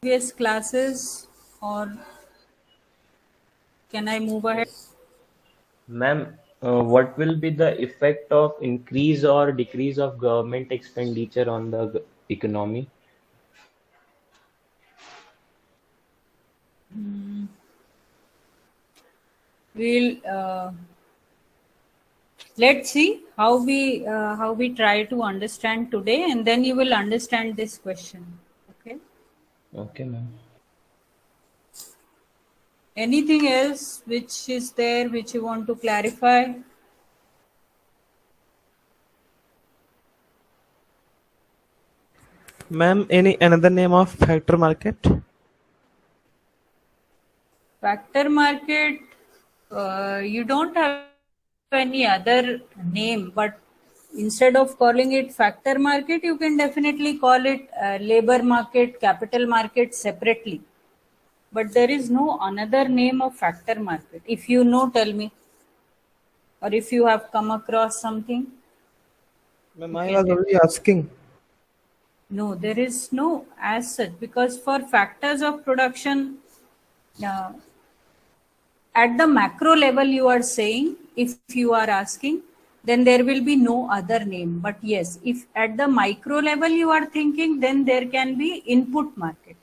previous classes, or can I move ahead? Ma'am, what will be the effect of increase or decrease of government expenditure on the economy? We'll let's see how we try to understand today, and then you will understand this question. Okay. Okay, ma'am. Anything else which is there which you want to clarify? Ma'am, any another name of factor market? Factor market, you don't have any other name, but instead of calling it factor market, you can definitely call it labor market, capital market separately. But there is no another name of factor market. If you know, tell me. Or if you have come across something, Ma'am, you I can was let. only asking. No, there is no as such, because for factors of production, uh, at the macro level you are saying, if you are asking, then there will be no other name. But yes, if at the micro level you are thinking, then there can be input market.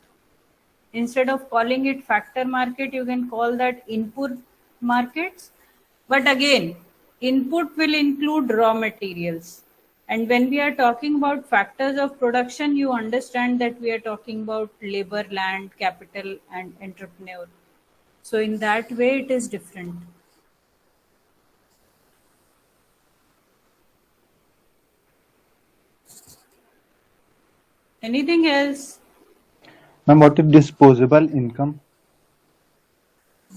Instead of calling it factor market, you can call that input markets. But again, input will include raw materials. And when we are talking about factors of production, you understand that we are talking about labor, land, capital, and entrepreneur. So in that way, it is different. Anything else? Ma'am, what is disposable income?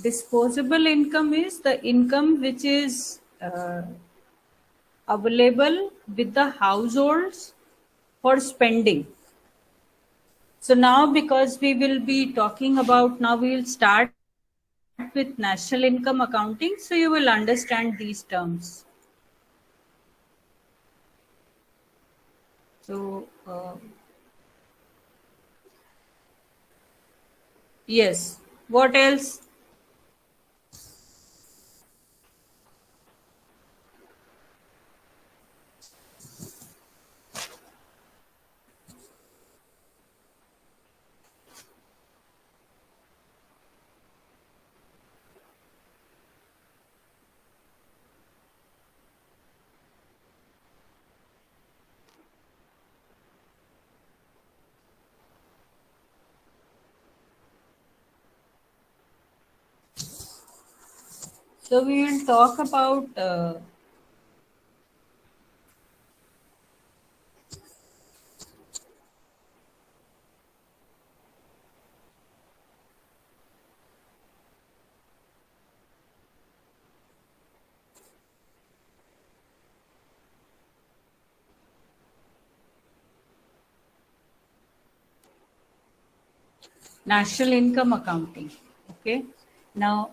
Disposable income is the income which is available with the households for spending. So now, because we will be talking about, now we will start with national income accounting, so you will understand these terms. So yes, what else? So we will talk about national income accounting. Okay. Now,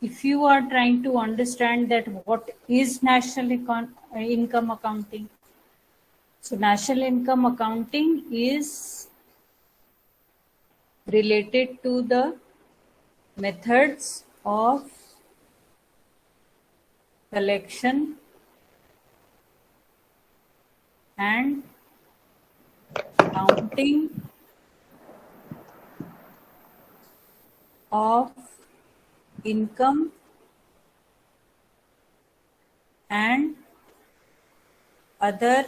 if you are trying to understand that what is income accounting, so national income accounting is related to the methods of collection and counting of income and other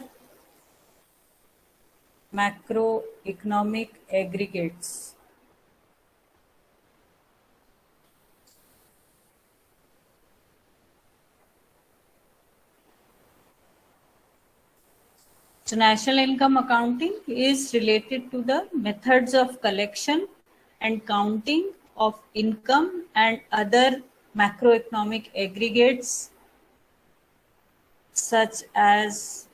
macroeconomic aggregates. So national income accounting is related to the methods of collection and counting of income and other macroeconomic aggregates such as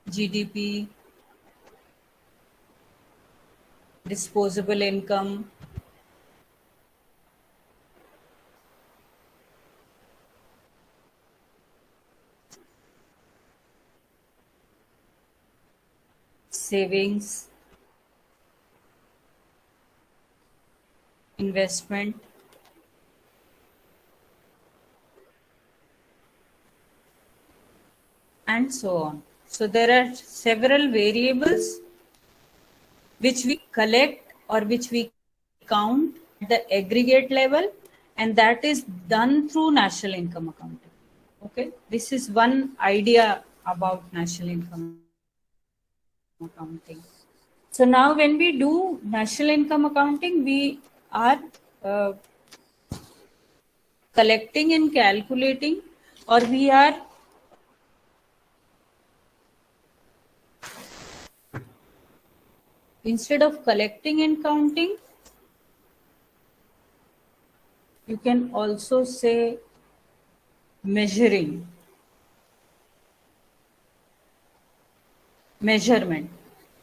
GDP, disposable income, savings, investment, and so on. So there are several variables which we collect or which we count at the aggregate level, and that is done through national income accounting. Okay, this is one idea about national income accounting. So now when we do national income accounting, we are collecting and calculating, or we are instead of collecting and counting, you can also say measuring, measurement.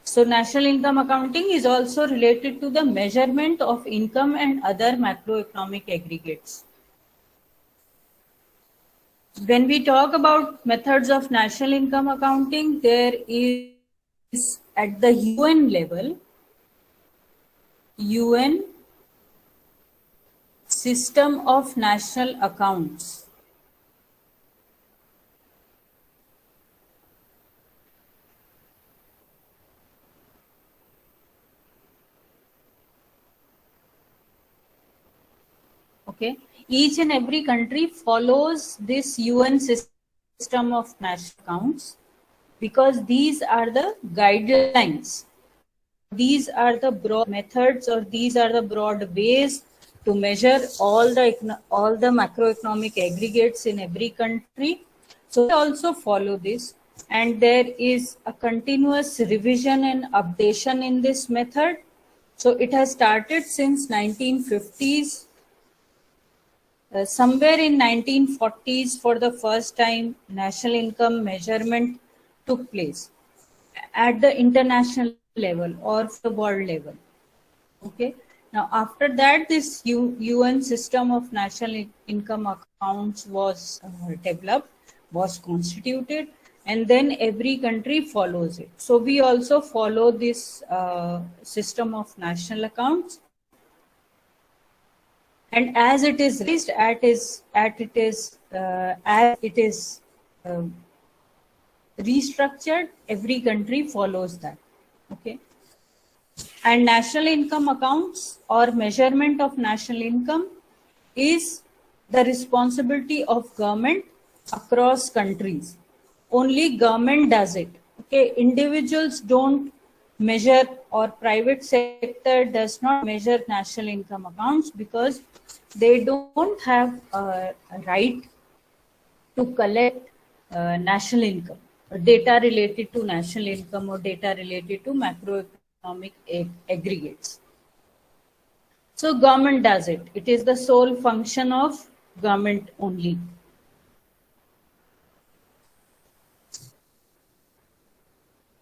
So national income accounting is also related to the measurement of income and other macroeconomic aggregates. When we talk about methods of national income accounting, there is at the UN level, UN system of national accounts. Okay, each and every country follows this UN system of national accounts because these are the guidelines. These are the broad methods, or these are the broad ways to measure all the macroeconomic aggregates in every country. So we also follow this, and there is a continuous revision and updation in this method. So it has started since 1950s. Somewhere in 1940s, for the first time, national income measurement took place at the international level or the world level. Okay. Now, after that, this UN system of national income accounts was developed, was constituted, and then every country follows it. So we also follow this system of national accounts. And as it is released, as it is restructured, every country follows that. Okay. And national income accounts or measurement of national income is the responsibility of government across countries. Only government does it. Okay. Individuals don't measure, or private sector does not measure national income accounts because they don't have a right to collect national income, or data related to national income, or data related to macroeconomic aggregates. So government does it. It is the sole function of government only.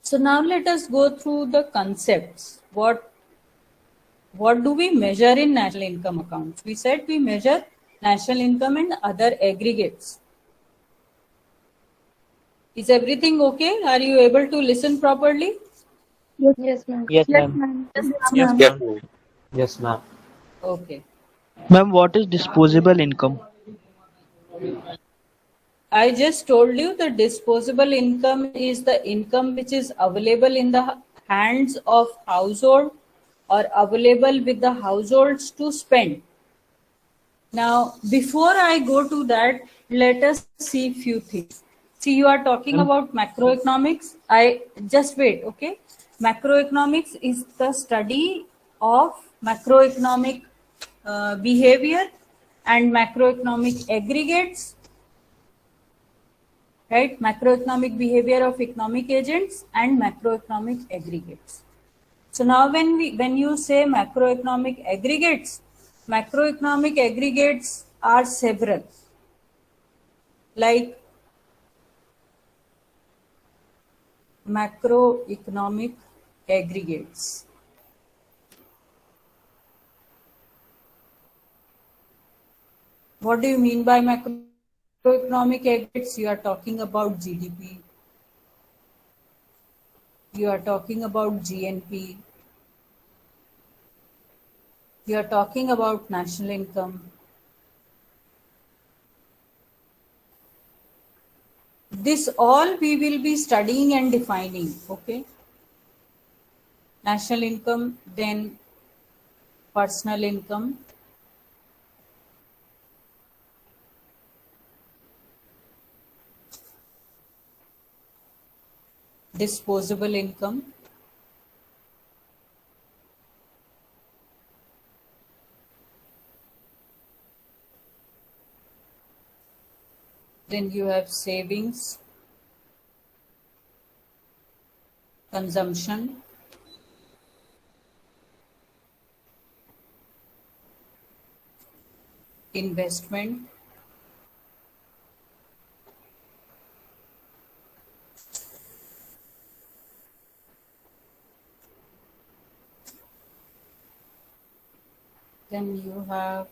So now let us go through the concepts. What do we measure in national income accounts? We said we measure national income and other aggregates. Is everything okay? Are you able to listen properly? Yes, ma'am. Yes, Yes, ma'am. ma'am. Yes, ma'am. Yes, ma'am. Okay. Ma'am, what is disposable income? I just told you the disposable income is the income which is available in the hands of household or available with the households to spend. Now, before I go to that, let us see few things. See, you are talking about macroeconomics. I just wait, okay? Macroeconomics is the study of macroeconomic behavior and macroeconomic aggregates, right? Macroeconomic behavior of economic agents and macroeconomic aggregates. So now when you say macroeconomic aggregates are several, like macroeconomic aggregates. What do you mean by macroeconomic aggregates? You are talking about GDP. You are talking about GNP. You are talking about national income. This all we will be studying and defining, okay? National income, then personal income, disposable income, then you have savings, consumption, investment, then you have.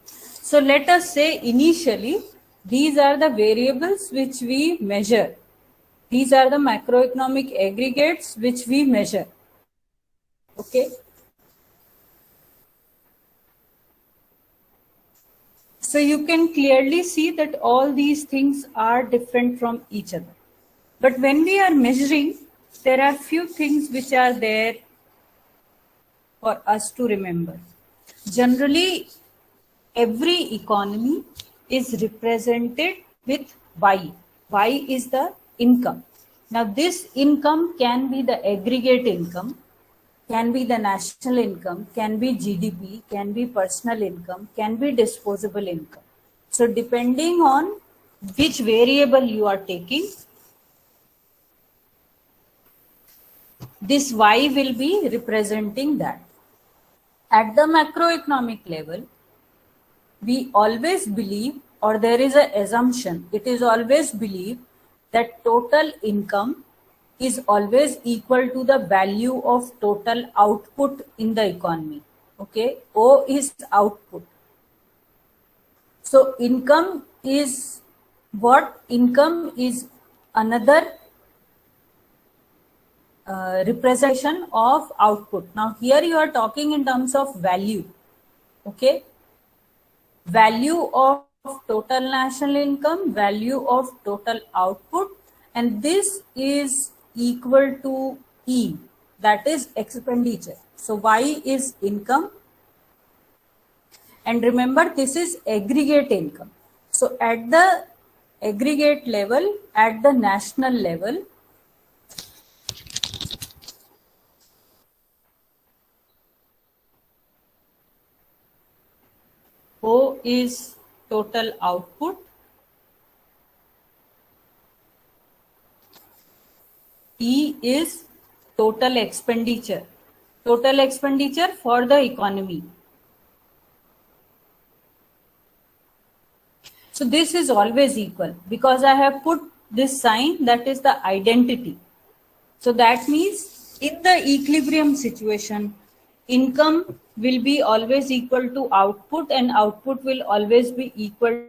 So let us say initially these are the variables which we measure. These are the macroeconomic aggregates which we measure. Okay. So you can clearly see that all these things are different from each other. But when we are measuring, there are few things which are there for us to remember. Generally, every economy is represented with Y. Y is the income. Now this income can be the aggregate income, can be the national income, can be GDP, can be personal income, can be disposable income. So depending on which variable you are taking, this Y will be representing that. At the macroeconomic level, we always believe, or there is an assumption, it is always believed that total income is always equal to the value of total output in the economy. Okay, O is output. So income is what? Income is another representation of output. Now here you are talking in terms of value. Okay, value of total national income, value of total output, and this is equal to E, that is expenditure. So Y is income, and remember this is aggregate income. So at the aggregate level, at the national level, O is total output, E is total expenditure for the economy. So this is always equal because I have put this sign, that is the identity. So that means in the equilibrium situation, income will be always equal to output and output will always be equal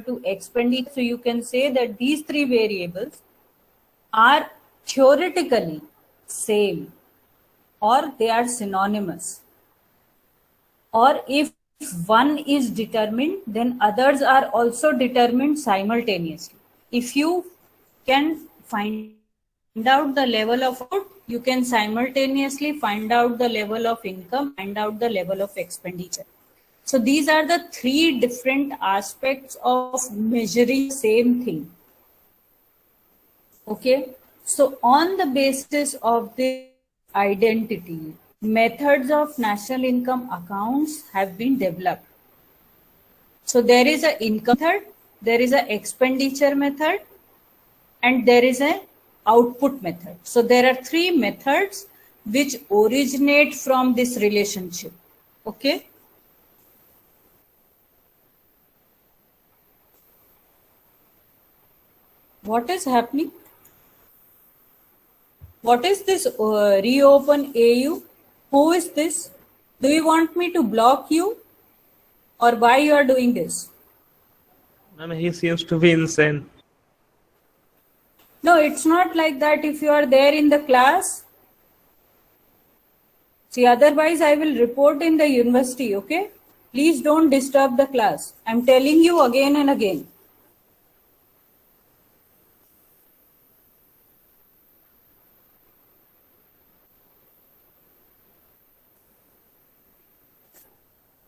to expenditure. So you can say that these three variables are theoretically same, or they are synonymous, or if one is determined, then others are also determined simultaneously. If you can find out the level of output, you can simultaneously find out the level of income, find out the level of expenditure. So these are the three different aspects of measuring the same thing. Okay, so on the basis of the identity, methods of national income accounts have been developed. So there is an income method, there is an expenditure method, and there is an output method. So there are three methods which originate from this relationship. Okay. What is happening? What is this reopen AU? Who is this? Do you want me to block you, or why you are doing this? Ma'am, he seems to be insane. No, it's not like that. If you are there in the class, See, otherwise I will report in the university, okay? Please don't disturb the class. I'm telling you again and again.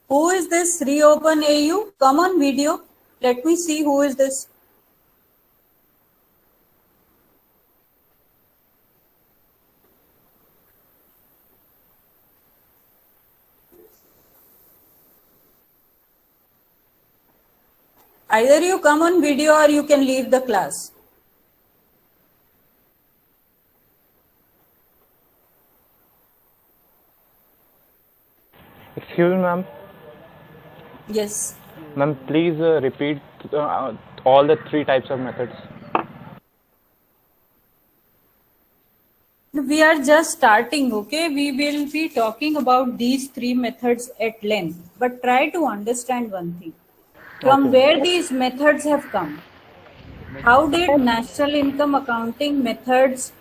Who is this? Reopen AU. Come on video. Let me see who is this. Either you come on video or you can leave the class. Excuse me, ma'am. Yes. Ma'am, please repeat all the 3 types of methods. We are just starting, okay? We will be talking about these 3 methods at length. But try to understand one thing. From where these methods have come? How did national income accounting methods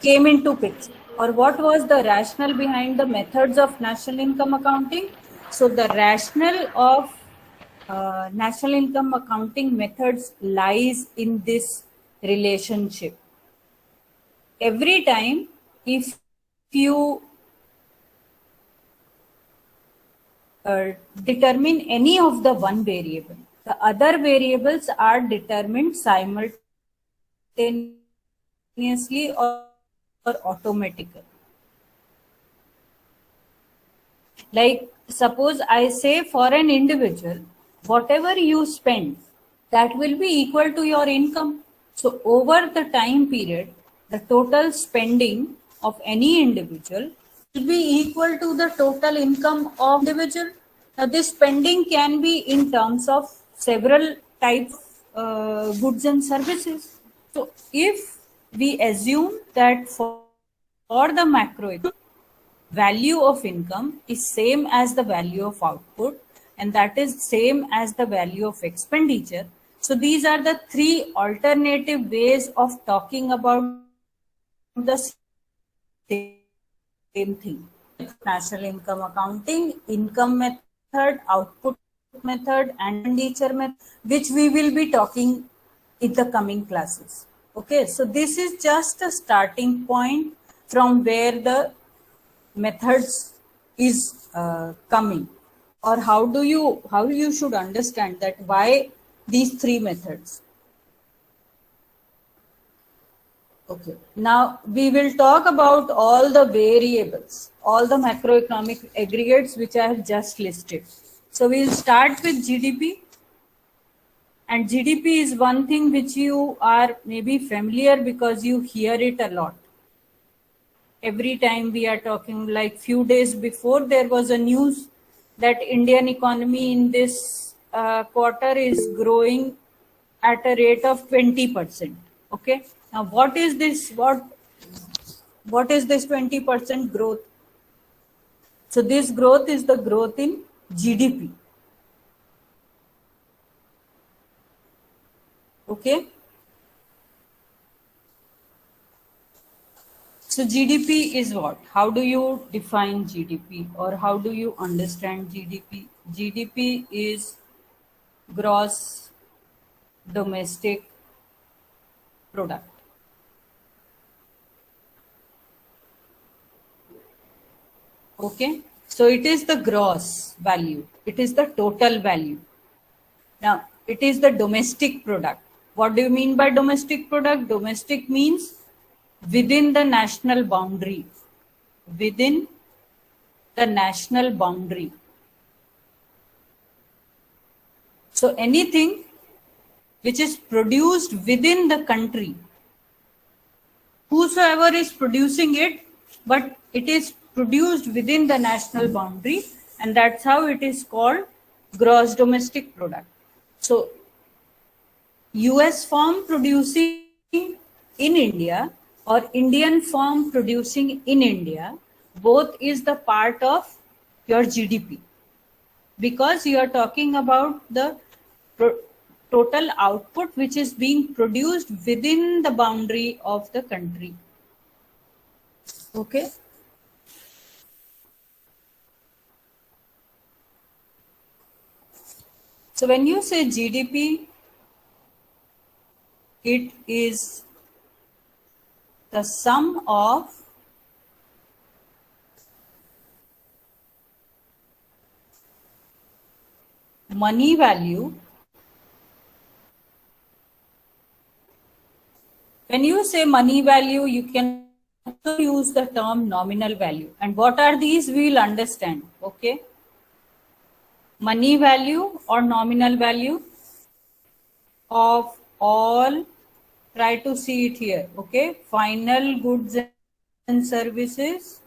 came into picture? Or what was the rationale behind the methods of national income accounting? So the rationale of national income accounting methods lies in this relationship. Every time if you determine any of the one variable, the other variables are determined simultaneously or automatically. Like suppose I say for an individual, whatever you spend, that will be equal to your income. So over the time period, the total spending of any individual will be equal to the total income of individual. Now this spending can be in terms of several types of goods and services. So if we assume that for the macroeconomic, value of income is same as the value of output, and that is same as the value of expenditure. So these are the 3 alternative ways of talking about the same thing. National income accounting, income method, output method, and expenditure method, which we will be talking in the coming classes. Okay, so this is just a starting point from where the methods is coming, or how you should understand that why these 3 methods. Okay, now we will talk about all the variables, all the macroeconomic aggregates which I have just listed. So we'll start with GDP. And GDP is one thing which you are maybe familiar because you hear it a lot. Every time we are talking, like few days before, there was a news that Indian economy in this quarter is growing at a rate of 20%. Okay. Now, what is this? What is this 20% growth? So this growth is the growth in GDP. Okay. So GDP is what? How do you define GDP, or how do you understand GDP? GDP is gross domestic product. Okay. So it is the gross value. It is the total value. Now, it is the domestic product. What do you mean by domestic product? Domestic means within the national boundary. Within the national boundary. So anything which is produced within the country, whosoever is producing it, but it is produced within the national boundary, and that's how it is called gross domestic product. So US firm producing in India or Indian firm producing in India, both is the part of your GDP, because you are talking about the total output which is being produced within the boundary of the country. Okay. So when you say GDP, it is the sum of money value. When you say money value, you can also use the term nominal value. And what are these? We will understand. Okay. Money value or nominal value of all, try to see it here. Okay. Final goods and services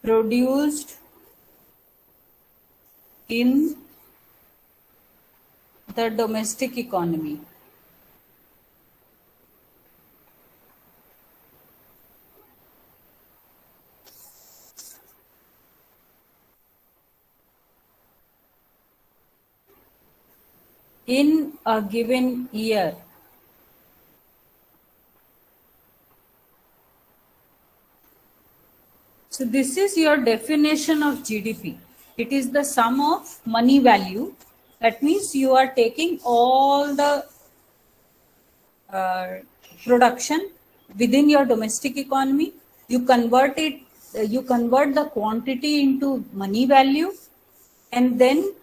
produced in the domestic economy. In a given year. So this is your definition of GDP. It is the sum of money value. That means you are taking all the production within your domestic economy. You convert it, you convert the quantity into money value, and then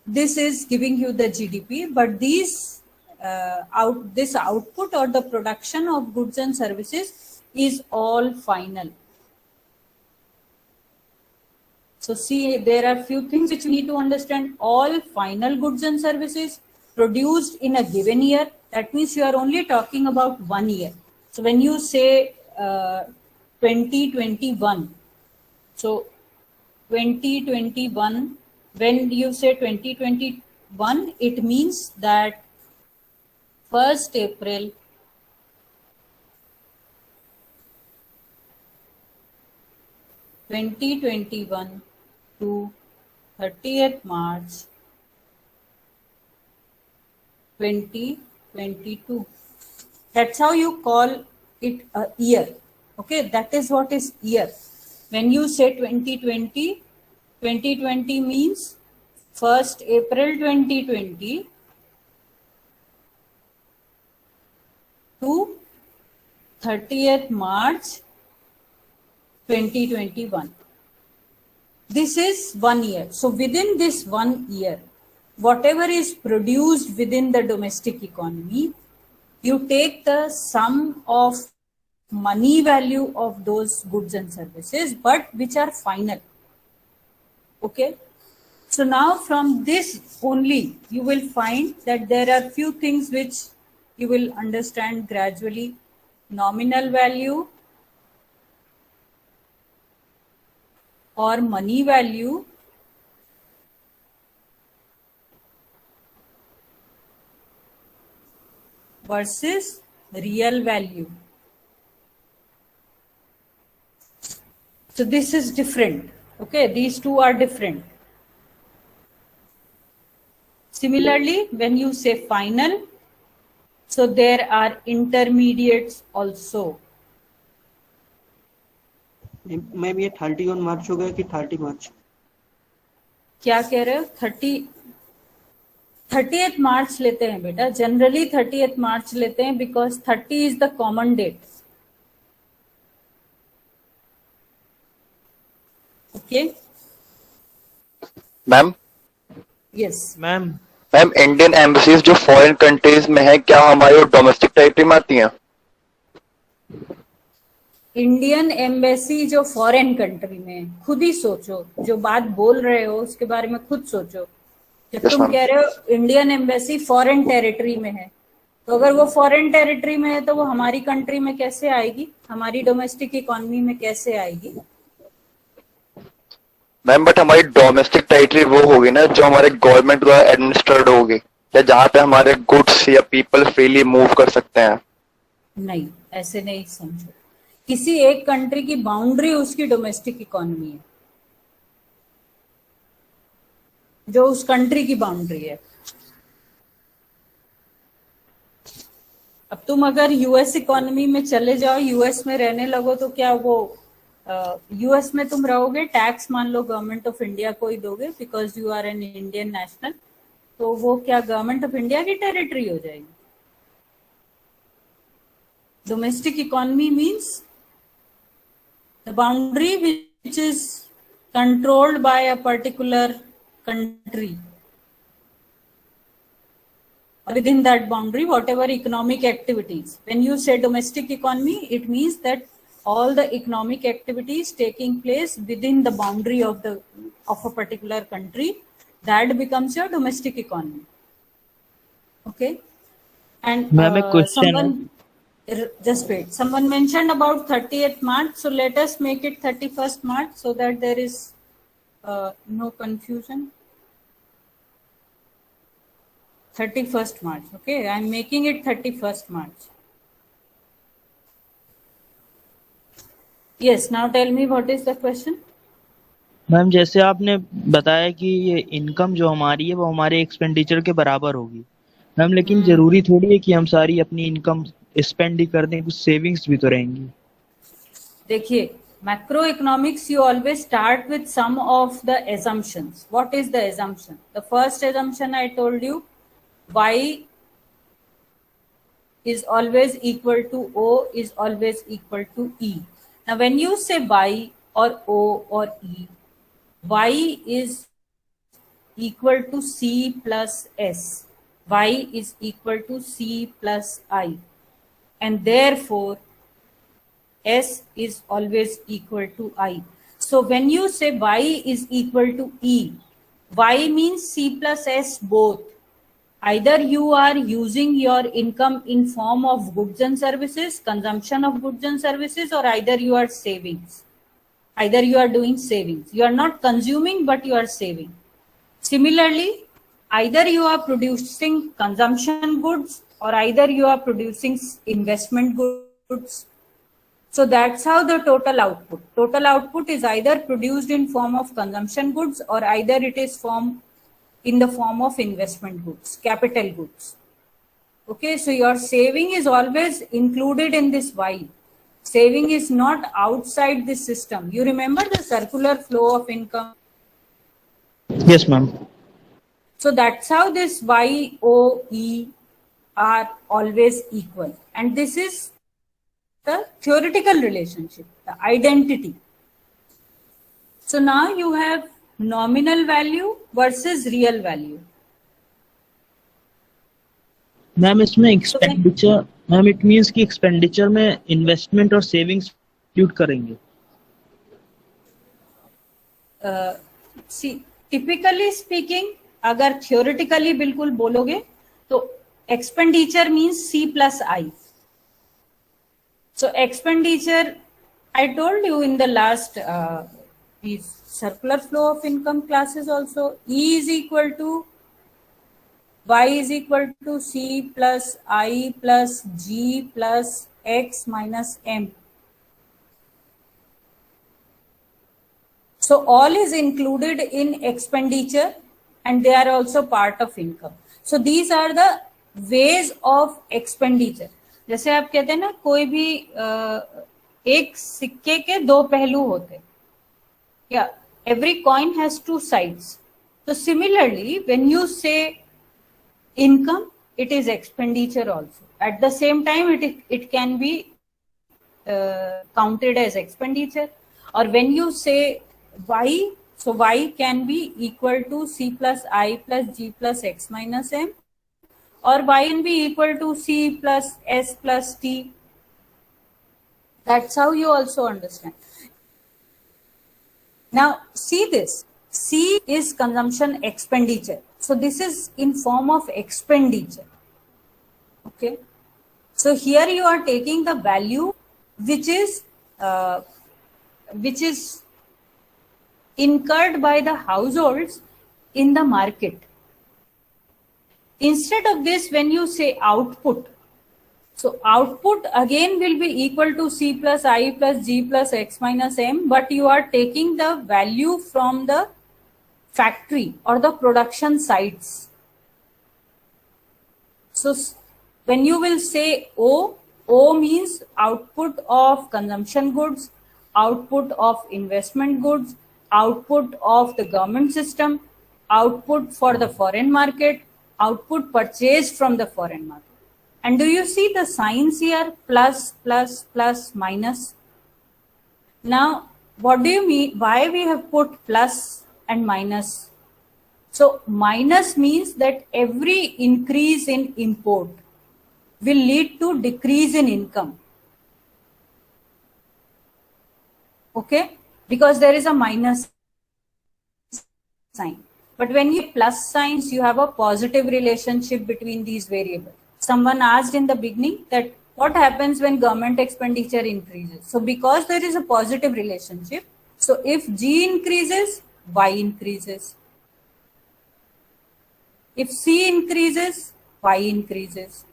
this is giving you the GDP. But these this output or the production of goods and services is all final. So see, there are few things which you need to understand. All final goods and services produced in a given year. That means you are only talking about 1 year. So when you say 2021, so 2021, when you say 2021, it means that 1st April (2021) to 30th March 2022. That's how you call it a year. Okay, that is what is year. When you say 2020, 2020 means 1st April 2020 to 30th March 2021. This is 1 year. So within this 1 year, whatever is produced within the domestic economy, you take the sum of money value of those goods and services, but which are final. Okay. So now from this only, you will find that there are few things which you will understand gradually. Nominal value or money value versus real value. So this is different. Okay, these two are different. Similarly, when you say final, so there are intermediates also. Ma'am ये 31 मार्च हो गया कि 30 मार्च? क्या कह रहे हो? 30th March लेते हैं बेटा. जनरली 30th मार्च लेते हैं because 30 is the common date. Okay ma'am. Yes ma'am. Ma'am, Indian embassies जो फॉरेन कंट्रीज में है, क्या हमारी डोमेस्टिक टेरिटरी में आती हैं? इंडियन एम्बेसी जो फॉरेन कंट्री में, खुद ही सोचो, जो बात बोल रहे हो उसके बारे में खुद सोचो. जब Yes, तुम ma'am. कह रहे हो इंडियन एम्बेसी फॉरेन टेरिटरी में है, तो अगर वो फॉरेन टेरिटरी में है तो वो हमारी कंट्री में कैसे आएगी, हमारी डोमेस्टिक इकोनॉमी में कैसे आएगी? मैम, बट हमारी डोमेस्टिक टेरिटरी वो होगी ना जो हमारे गवर्नमेंट द्वारा एडमिनिस्ट्रेड होगी, या जहाँ पे हमारे गुड्स या पीपल फ्रीली मूव कर सकते हैं. नहीं, ऐसे नहीं समझो. किसी एक कंट्री की बाउंड्री उसकी डोमेस्टिक इकोनॉमी है, जो उस कंट्री की बाउंड्री है। अब तुम अगर यूएस इकोनॉमी में चले जाओ, यूएस में रहने लगो, तो क्या वो यूएस में तुम रहोगे, टैक्स मान लो गवर्नमेंट ऑफ इंडिया को ही दोगे because you are an Indian national, तो वो क्या गवर्नमेंट ऑफ इंडिया की टेरिटरी हो जाएगी? Domestic economy means the boundary which is controlled by a particular country. Within that boundary, whatever economic activities. When you say domestic economy, it means that all the economic activities taking place within the boundary of a particular country, that becomes your domestic economy. Okay. And Ma'am, a question. just wait. Someone mentioned about 30th March, so let us make it 31st March so that there is no confusion. 31st March. Okay, I am making it 31st March. Yes, now tell me what is the question? Ma'am जैसे आपने बताया कि ये income जो हमारी है वो हमारे एक्सपेंडिचर के बराबर होगी मैम, लेकिन जरूरी थोड़ी है कि हम सारी अपनी इनकम स्पेंड ही कर दें, कुछ सेविंग्स भी तो रहेंगी। देखिए, macroeconomics you always start with some of the assumptions. What is the assumption? The first assumption I told you, y is always equal to o is always equal to e. Now when you say y or o or e, y is equal to c plus s, y is equal to c plus I, and therefore s is always equal to I. So when you say y is equal to e, y means c plus s both. Either you are using your income in form of goods and services, consumption of goods and services, or either you are savings. Either you are doing savings. You are not consuming, but you are saving. Similarly, either you are producing consumption goods or either you are producing investment goods. So that's how the total output. Total output is either produced in form of consumption goods or either it is in the form of investment goods, capital goods. Okay, so your saving is always included in this Y. Saving is not outside this system. You remember the circular flow of income? Yes, ma'am. So that's how this Y, O, E are always equal. And this is the theoretical relationship, the identity. So now you have nominal value versus real value. Ma'am इसमें expenditure, ma'am it means कि expenditure में investment और savings include करेंगे। See, typically speaking, अगर theoretically बिल्कुल बोलोगे तो expenditure means C plus I. So expenditure, I told you in the last these circular flow of income classes also, E is equal to Y is equal to C plus I plus G plus X minus M. So all is included in expenditure and they are also part of income. So these are the ways of expenditure. जैसे आप कहते हैं ना, कोई भी एक सिक्के के दो पहलू होते, yeah, every coin has two sides. So similarly, when you say income, it is expenditure also. At the same time, it can be counted as expenditure. Or when you say Y, so Y can be equal to C plus I plus G plus X minus M, or Y can be equal to C plus S plus T. That's how you also understand. Now see this, C is consumption expenditure. So this is in form of expenditure. Okay. So here you are taking the value which is incurred by the households in the market. Instead of this, when you say output, So output again will be equal to C plus I plus G plus X minus M, but you are taking the value from the factory or the production sites. So when you will say O means output of consumption goods, output of investment goods, output of the government system, output for the foreign market, output purchased from the foreign market. And do you see the signs here? Plus, plus, plus, minus. Now, what do you mean? Why we have put plus and minus? So, minus means that every increase in import will lead to decrease in income. Okay? Because there is a minus sign. But when you plus signs, you have a positive relationship between these variables. Someone asked in the beginning that what happens when government expenditure increases. So because there is a positive relationship, so if G increases, Y increases. If C increases, Y increases.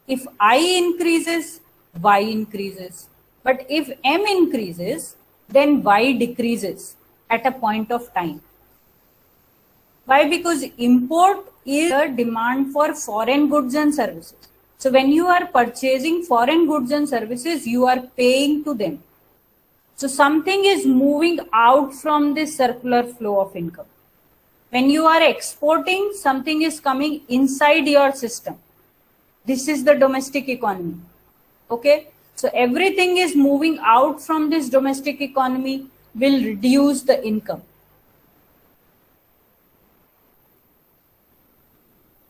If I increases, Y increases. But if M increases, then Y decreases at a point of time. Why? Because import is a demand for foreign goods and services. So when you are purchasing foreign goods and services, you are paying to them. So something is moving out from this circular flow of income. When you are exporting, something is coming inside your system. This is the domestic economy. Okay? So everything is moving out from this domestic economy will reduce the income.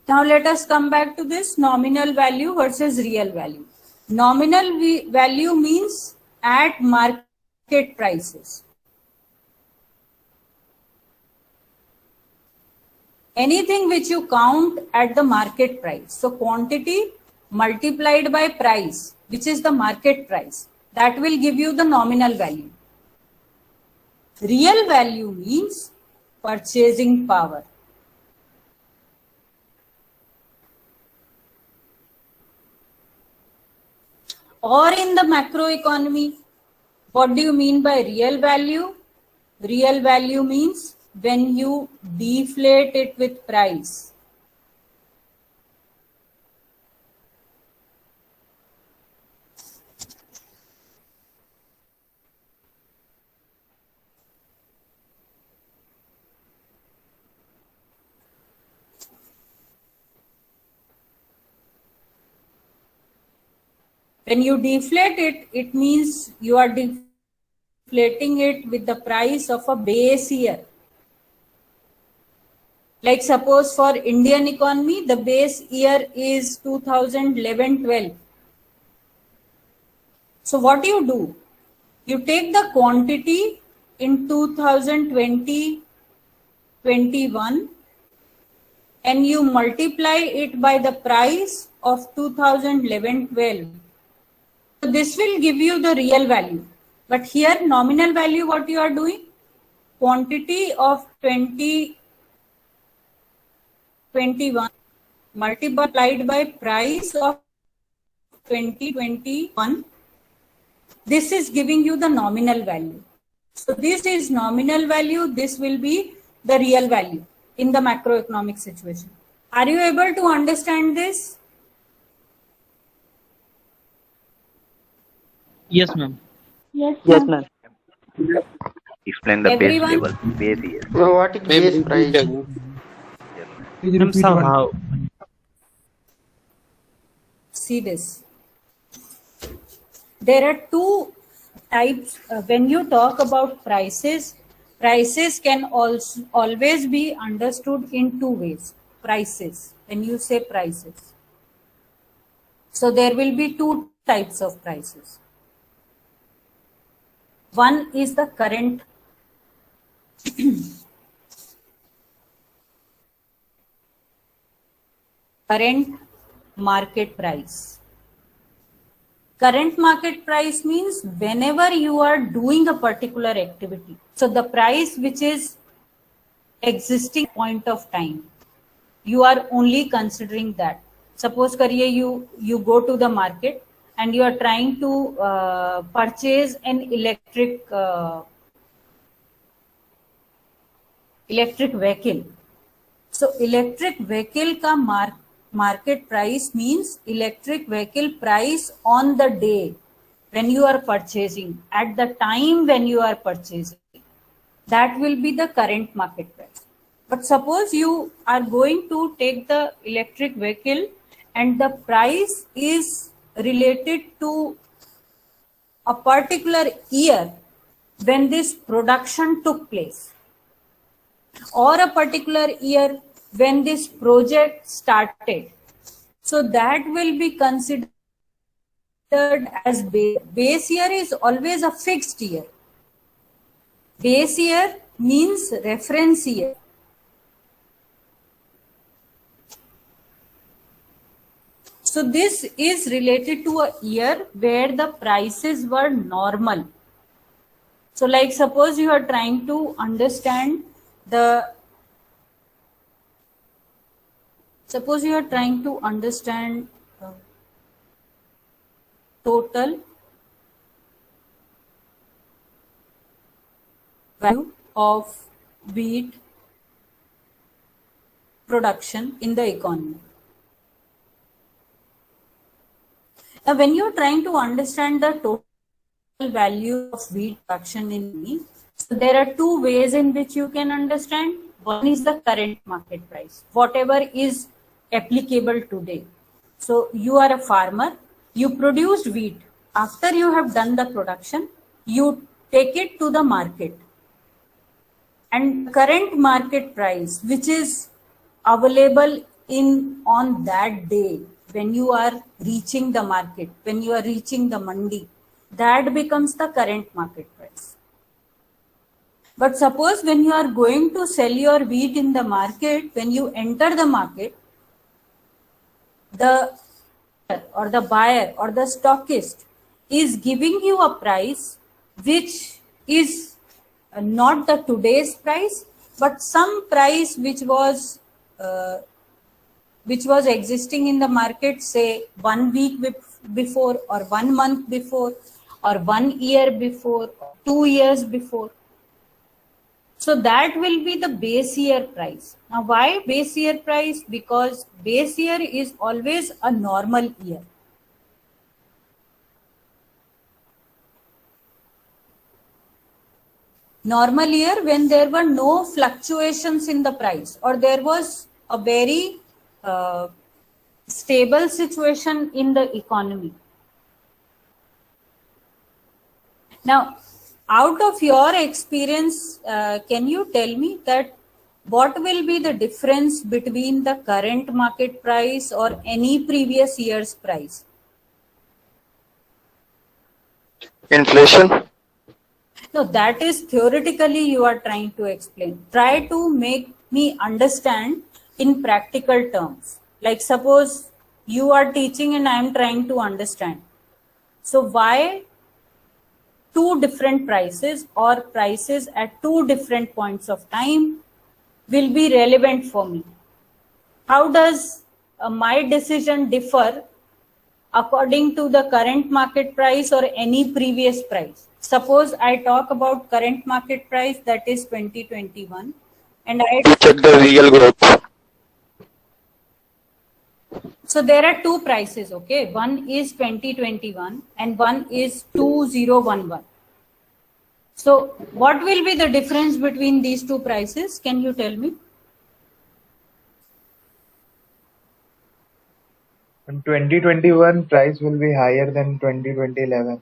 Now let us come back to this nominal value versus real value. Nominal value means at market prices. Anything which you count at the market price. So quantity multiplied by price, which is the market price, that will give you the nominal value. Real value means purchasing power. Or in the macroeconomy, what do you mean by real value? Real value means when you deflate it with price. When you deflate it, it means you are deflating it with the price of a base year. Like suppose for Indian economy, the base year is 2011-12. So what do? You take the quantity in 2020-21 and you multiply it by the price of 2011-12. So this will give you the real value. But here nominal value, what you are doing? Quantity of 2021 multiplied by price of 2021. This is giving you the nominal value. So this is nominal value. This will be the real value in the macroeconomic situation. Are you able to understand this? Yes, ma'am. Yes, ma'am. Explain the Everyone? base level, base year. What is base price? Ma'am, somehow. See this. There are two types. When you talk about prices, prices can also always be understood in two ways. Prices. When you say prices. So there will be two types of prices. One is the current market price. Current market price means whenever you are doing a particular activity. So the price which is existing point of time, you are only considering that. suppose kariye you go to the market and you are trying to purchase an electric vehicle. So electric vehicle ka market price means electric vehicle price on the day when you are purchasing, at the time when you are purchasing. That will be the current market price. But suppose you are going to take the electric vehicle and the price is related to a particular year when this production took place, or a particular year when this project started. So that will be considered as base. Base year is always a fixed year. Base year means reference year. So this is related to a year where the prices were normal. So like suppose you are trying to understand total value of wheat production in the economy. Now, when you are trying to understand the total value of wheat production in wheat, so there are two ways in which you can understand. One is the current market price, whatever is applicable today. So you are a farmer, you produced wheat. After you have done the production, you take it to the market. And current market price, which is available on that day, when you are reaching the market, when you are reaching the mandi, that becomes the current market price. But suppose when you are going to sell your wheat in the market, when you enter the market, the buyer or the stockist is giving you a price which is not the today's price, but some price which was existing in the market, say 1 week before, or 1 month before, or 1 year before, 2 years before. So that will be the base year price. Now why base year price? Because base year is always a normal year. Normal year when there were no fluctuations in the price, or there was a very stable situation in the economy. Now, out of your experience, can you tell me that what will be the difference between the current market price or any previous year's price? Inflation. No, that is theoretically you are trying to explain. Try to make me understand in practical terms. Like suppose you are teaching and I am trying to understand. So why two different prices or prices at two different points of time will be relevant for me? How does my decision differ according to the current market price or any previous price? Suppose I talk about current market price, that is 2021, and I check the real growth. So there are two prices, okay? One is 2021 and one is 2011. So what will be the difference between these two prices? Can you tell me? In 2021 price will be higher than 2011.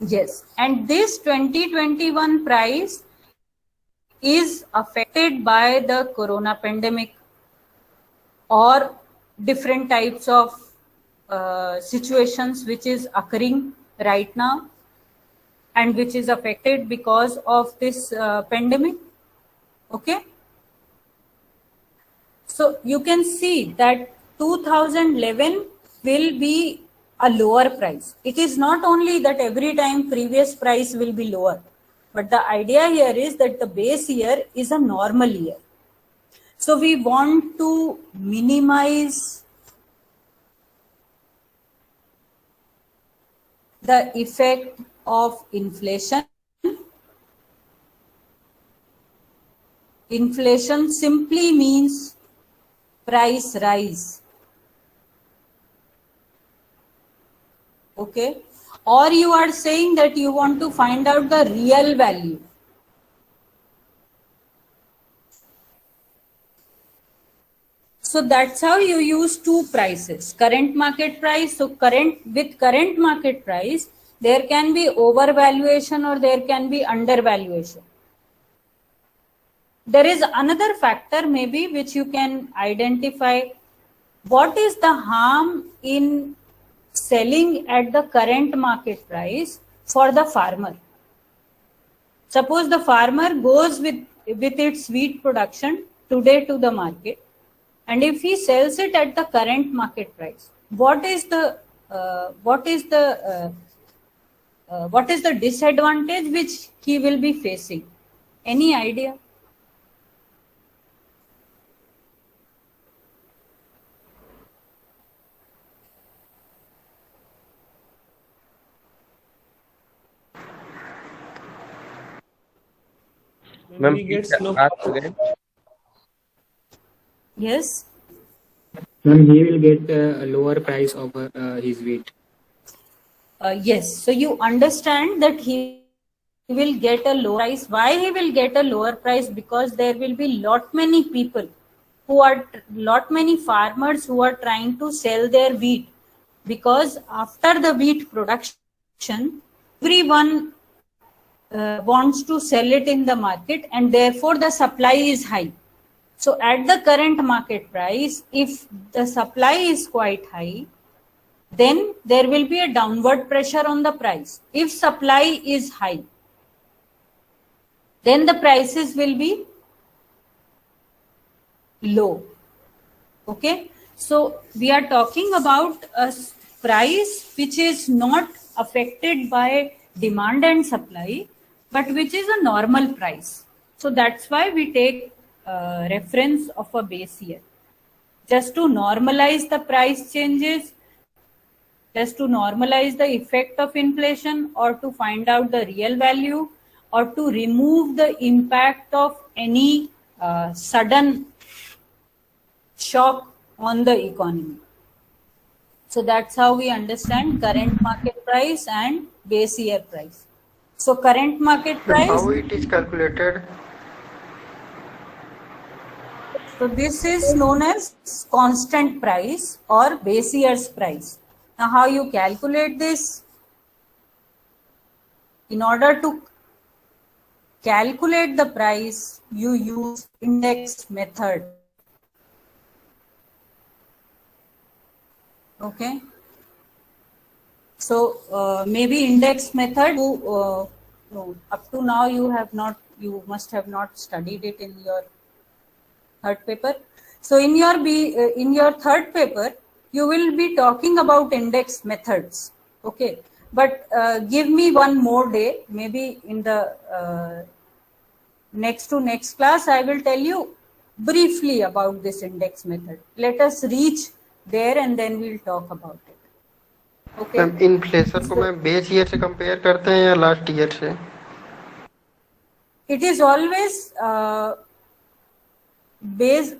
Yes, and this 2021 price is affected by the corona pandemic or different types of situations which is occurring right now and which is affected because of this pandemic. Okay. So you can see that 2011 will be a lower price. It is not only that every time previous price will be lower, but the idea here is that the base year is a normal year. So we want to minimize the effect of inflation. Inflation simply means price rise. Okay, or you are saying that you want to find out the real value. So that's how you use two prices, current market price. So with current market price, there can be overvaluation or there can be undervaluation. There is another factor maybe which you can identify. What is the harm in selling at the current market price for the farmer? Suppose the farmer goes with its wheat production today to the market, and if he sells it at the current market price, what is the disadvantage which he will be facing? Any idea? Ma'am, He please gets no ask again. Yes. Ma'am, he will get a lower price of his wheat. Yes. So you understand that he will get a low price. Why he will get a lower price? Because there will be lot many farmers who are trying to sell their wheat, because after the wheat production, everyone wants to sell it in the market, and therefore the supply is high. So at the current market price, if the supply is quite high, then there will be a downward pressure on the price. If supply is high, then the prices will be low. Okay, so we are talking about a price which is not affected by demand and supply, but which is a normal price. So that's why we take reference of a base year, just to normalize the price changes, just to normalize the effect of inflation, or to find out the real value, or to remove the impact of any sudden shock on the economy. So that's how we understand current market price and base year price. So current market price. How it is calculated? So this is known as constant price or base year's price. Now how you calculate this? In order to calculate the price, you use index method. Okay. So maybe index method. No, up to now you must have not studied it in your third paper. So in your third paper, you will be talking about index methods. Okay. But give me one more day. Maybe in the next class, I will tell you briefly about this index method. Let us reach there and then we'll talk about it. Okay. Inflation को मैं base year से compare करते हैं या last year से? It is always based.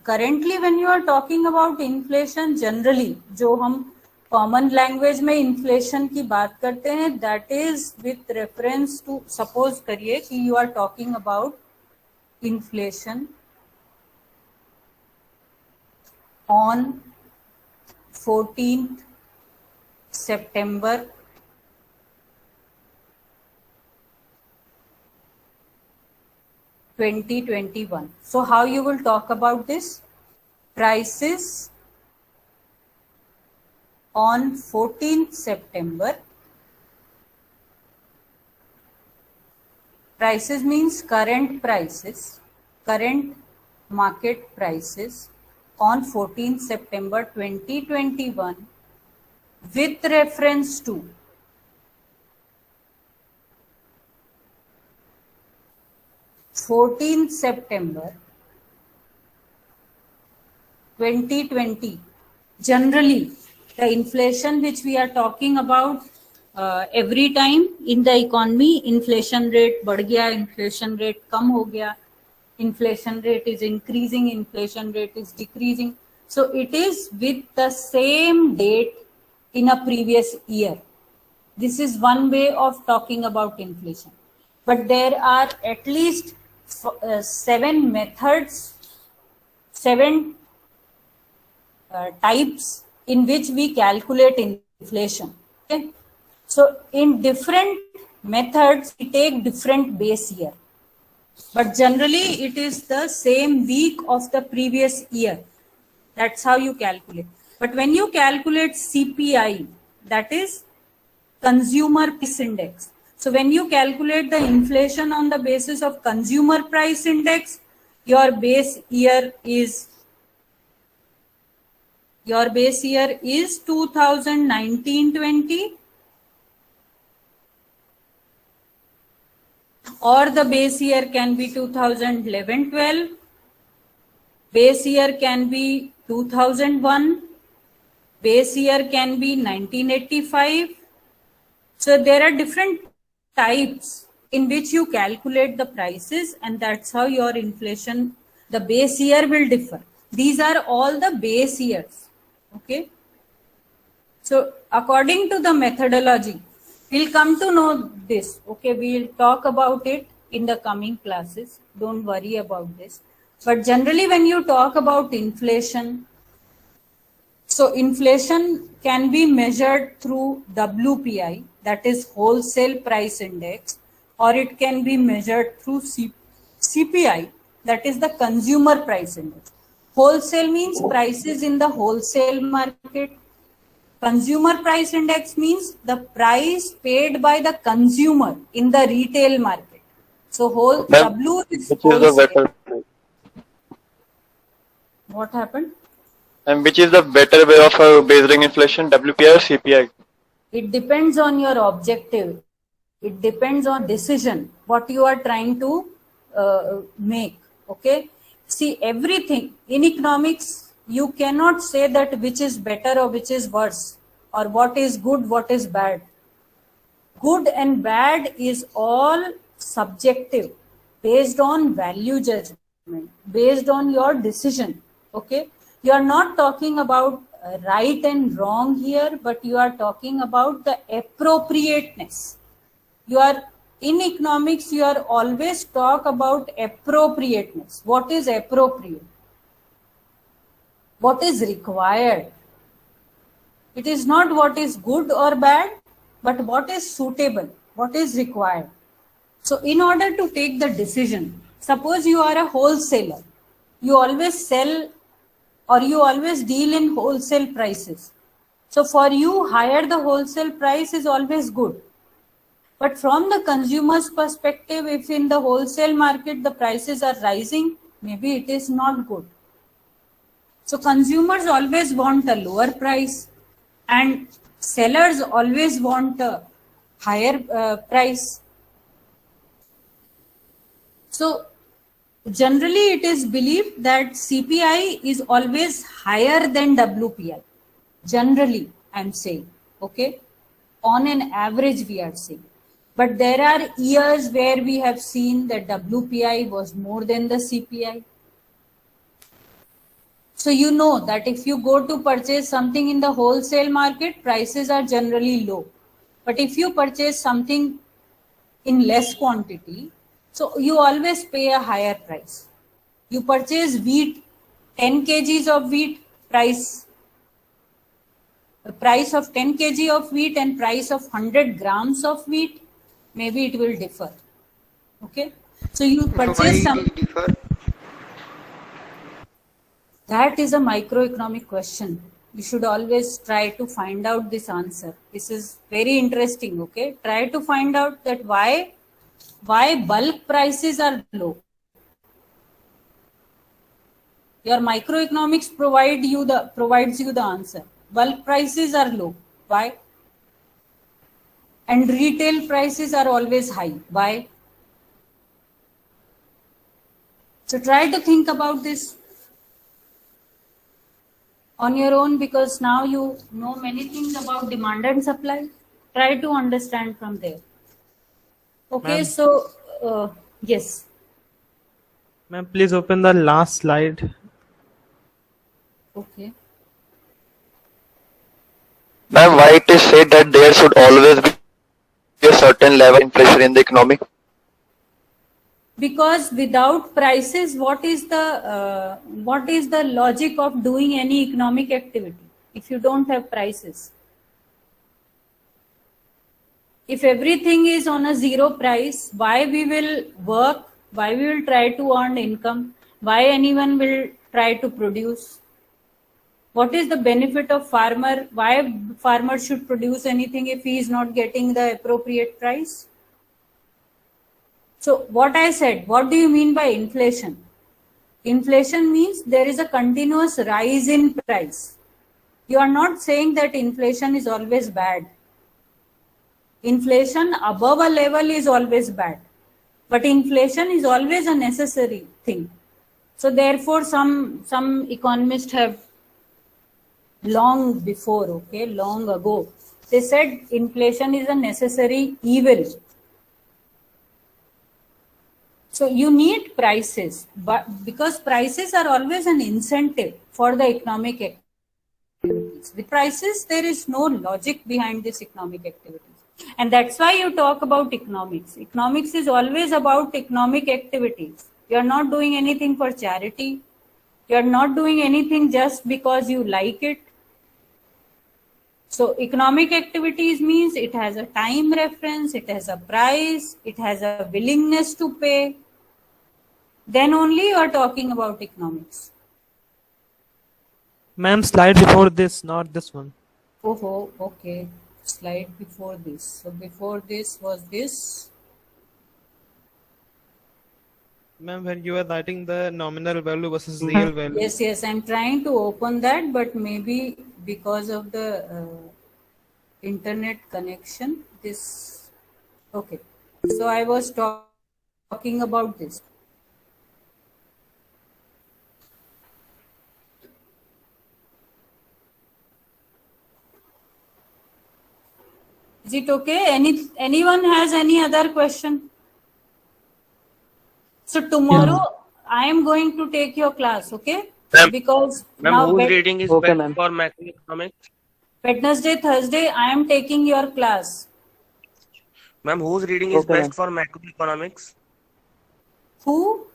Currently, when you are talking about inflation, generally, जो हम common language में inflation की बात करते हैं, that is with reference to, suppose करिए कि you are talking about inflation on 14th September 2021. So how you will talk about this? Prices on 14th September. Prices means current prices, current market prices on 14th September 2021 with reference to September 2020. Generally, the inflation which we are talking about every time in the economy inflation rate बढ़ गया, inflation rate कम हो गया, inflation rate is increasing, inflation rate is decreasing. So it is with the same date in a previous year. This is one way of talking about inflation. But there are at least 7 methods, 7 types in which we calculate inflation. Okay? So in different methods, we take different base year. But generally, it is the same week of the previous year. That's how you calculate. But when you calculate CPI, that is Consumer Price Index. So when you calculate the inflation on the basis of Consumer Price Index, your base year is 2019-20, or the base year can be 2011-12, base year can be 2001, base year can be 1985. So there are different types in which you calculate the prices, and that's how your inflation, the base year will differ. These are all the base years. Okay. So according to the methodology, we'll come to know this. Okay, we'll talk about it in the coming classes. Don't worry about this. But generally, when you talk about inflation, so inflation can be measured through WPI, that is Wholesale Price Index, or it can be measured through CPI, that is the Consumer Price Index. Wholesale means prices in the wholesale market. Consumer Price Index means the price paid by the consumer in the retail market. So W is wholesale. What happened? And which is the better way of measuring inflation, WPI or CPI? It depends on your objective. It depends on decision, what you are trying to make. Okay. See, everything in economics, you cannot say that which is better or which is worse, or what is good, what is bad. Good and bad is all subjective, based on value judgment, based on your decision. Okay. You are not talking about right and wrong here, but you are talking about the appropriateness. You are in economics, you are always talk about appropriateness. What is appropriate? What is required? It is not what is good or bad, but what is suitable, what is required. So in order to take the decision, suppose you are a wholesaler, you always sell or you always deal in wholesale prices. So for you, higher the wholesale price is always good. But from the consumer's perspective, if in the wholesale market the prices are rising, maybe it is not good. So consumers always want a lower price and sellers always want a higher price. So generally it is believed that CPI is always higher than WPI. Generally, I'm saying, okay, on an average we are saying. But there are years where we have seen that WPI was more than the CPI. So you know that if you go to purchase something in the wholesale market, prices are generally low. But if you purchase something in less quantity, so you always pay a higher price. You purchase wheat, 10 kgs of wheat, the price of 10 kg of wheat and price of 100 grams of wheat, maybe it will differ. Okay. So you purchase some. That is a microeconomic question. You should always try to find out this answer. This is very interesting. Okay. Try to find out that why bulk prices are low. Your microeconomics provides you the answer. Bulk prices are low. Why? And retail prices are always high. Why? So try to think about this on your own, because now you know many things about demand and supply. Try to understand from there. Okay, Ma'am. so yes. Ma'am, please open the last slide. Okay. Ma'am, why it is said that there should always be a certain level of inflation in the economy? Because without prices, what is the logic of doing any economic activity if you don't have prices? If everything is on a zero price, why we will work? Why we will try to earn income? Why anyone will try to produce? What is the benefit of farmer? Why farmer should produce anything if he is not getting the appropriate price? So what I said, what do you mean by inflation? Inflation means there is a continuous rise in price. You are not saying that inflation is always bad. Inflation above a level is always bad. But inflation is always a necessary thing. So therefore some economists have long ago, they said inflation is a necessary evil. So you need prices, but because prices are always an incentive for the economic activities. With prices, there is no logic behind this economic activities. And that's why you talk about economics. Economics is always about economic activities. You are not doing anything for charity. You are not doing anything just because you like it. So economic activities means it has a time reference, it has a price, it has a willingness to pay. Then only you are talking about economics. Ma'am, slide before this, not this one. Oh, okay. Slide before this. So before this was this. Ma'am, when you are writing the nominal value versus real value. Yes, I'm trying to open that, but maybe because of the internet connection, this. Okay. So I was talking about this. Is it okay? Anyone has any other question? So tomorrow I am going to take your class, okay? Because now whose reading is best for macroeconomics? Wednesday, Thursday, I am taking your class. Ma'am, whose reading is best for macroeconomics? Who?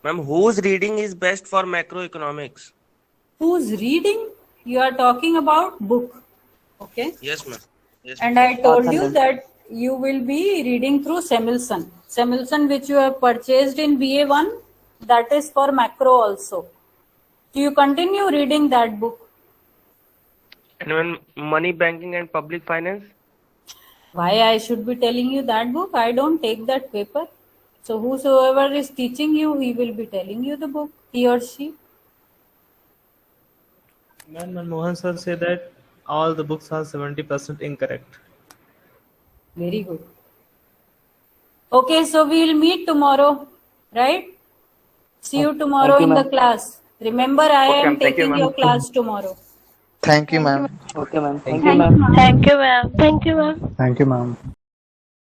Ma'am, whose reading is best for macroeconomics? Whose reading? You are talking about book, okay? Yes, ma'am. Yes, and I told you that you will be reading through Samuelson. Samuelson, which you have purchased in BA1, that is for macro also. Do you continue reading that book? And when money, banking and public finance? Why I should be telling you that book? I don't take that paper. So whosoever is teaching you, he will be telling you the book, he or she. Ma'am, Mohan sir said that all the books are 70% incorrect. Very good. Okay, so we will meet tomorrow, right? See you tomorrow in the class. Remember, I am taking your class tomorrow. Thank you, ma'am. Okay, ma'am. Thank you, ma'am. Thank you, ma'am. Thank you, ma'am.